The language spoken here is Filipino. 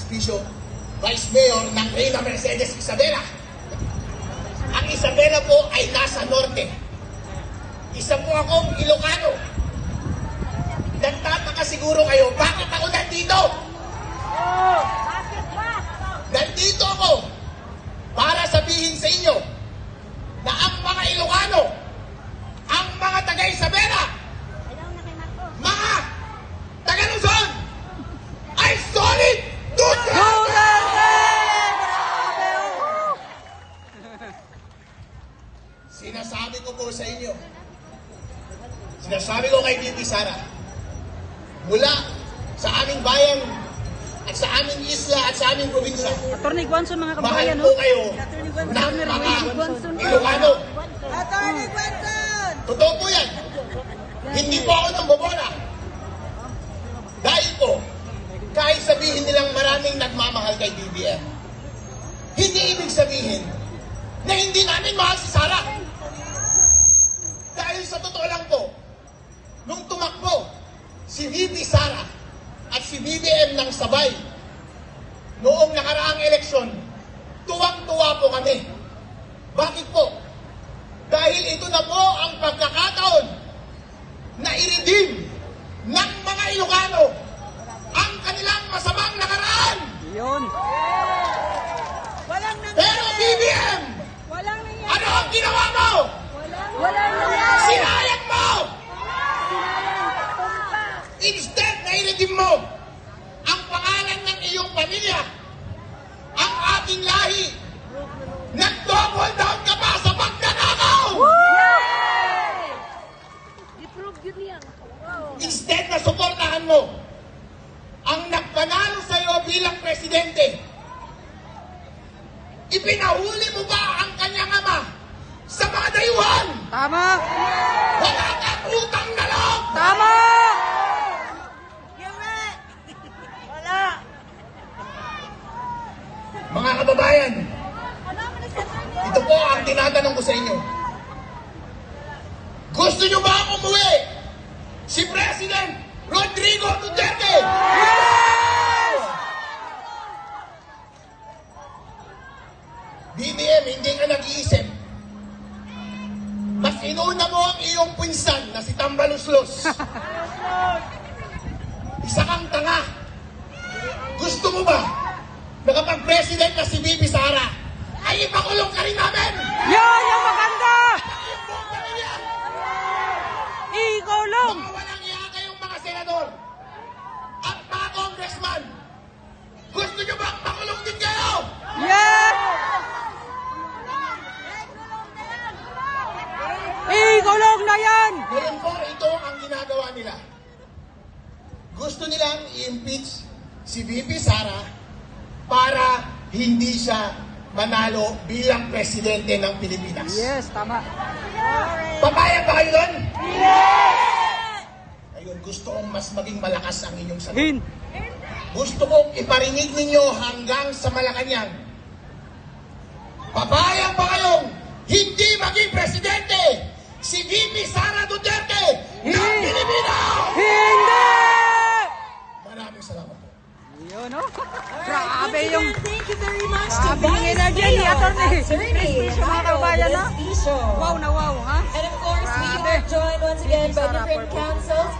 serbisyo, Vice Mayor ng Reyna Mercedes Isabela. Ang Isabela po ay nasa norte. Isa po akong Ilocano. Nagtataka siguro kayo, bakit ako nandito? Nandito ako para sabihin sa inyo na ang mga Ilocano, ang mga taga-Isabela, mga taga-Luzon, ay solid Duterte! Sinasabi ko po sa inyo, sinasabi ko kay Bibi Sara, mula sa aming bayan at sa aming isla at sa aming probinsya, Attorney Guanson, mga mahal kababayan, po no? kayo ng mga Ilocano. Attorney Guanson! Totoo po yan. Hindi po ako nambobola. Dahil po, kahit sabihin nilang maraming nagmamahal kay BBM, hindi ibig sabihin na hindi namin mahal si Sara. Dahil sa totoo lang po, nung tumakbo si VP Sara at si BBM ng sabay noong nakaraang eleksyon, tuwang-tuwa po kami. Bakit po? Dahil ito na po ang pagkakataon na i-redeem ng mga Ilocano ang kanilang masamang nakaraan. Yun. Walang nangyari! Pero BBM, Walang nangyari! ano ang ginawa mo? Walang nangyari! Sinayang mo! Instead na i-redeem mo ang pangalan ng iyong pamilya, ang ating lahi, nag-double down ka pa sa pagdanakaw! I-prove yun yan. Instead na suportahan mo ang nagpanalo sa iyo bilang presidente, ipinahuli mo ba ang kanyang ama sa mga dayuhan? Tama! Wala kang utang na loob! Tama! Wala! Mga kababayan, ito po ang tinatanong ko sa inyo. Gusto nyo ba umuwi si President Rodrigo Duterte? BBM, hindi ka nag-iisip. Mas inuna mo ang iyong pinsan na si Tambaluslos. Isa kang tanga. Gusto mo ba na kapag president na si Bibi Sara, ay ipakulong ka rin namin? Yan yung maganda! Ang iyong buong pamilya! Ikulong! Mga walang iya kayong mga senador at mga congressman, gusto nyo bang makulong din kayo? Yes! Ikulong na yan! Ngayon po, ito ang ginagawa nila. Gusto nilang i-impeach si VP Sara para hindi siya manalo bilang presidente ng Pilipinas. Yes, tama. Papayag ba kayo doon? Yes! Ayun, gusto kong mas maging malakas ang inyong sagot. Hin! Gusto kong iparinig ninyo hanggang sa Malacanang. Papayag ba kayong hindi maging presidente si VP Sara Duterte ng Pilipinas? Hindi! Maraming salamat po. Yun, no? Grabe yung... Thank you very much Grabe yung energy ni Attorney. Mga kababayan, no? Wow Wow na wow, ha? And of course, we Grabe. are joined once again by Sarap, different purple. councils.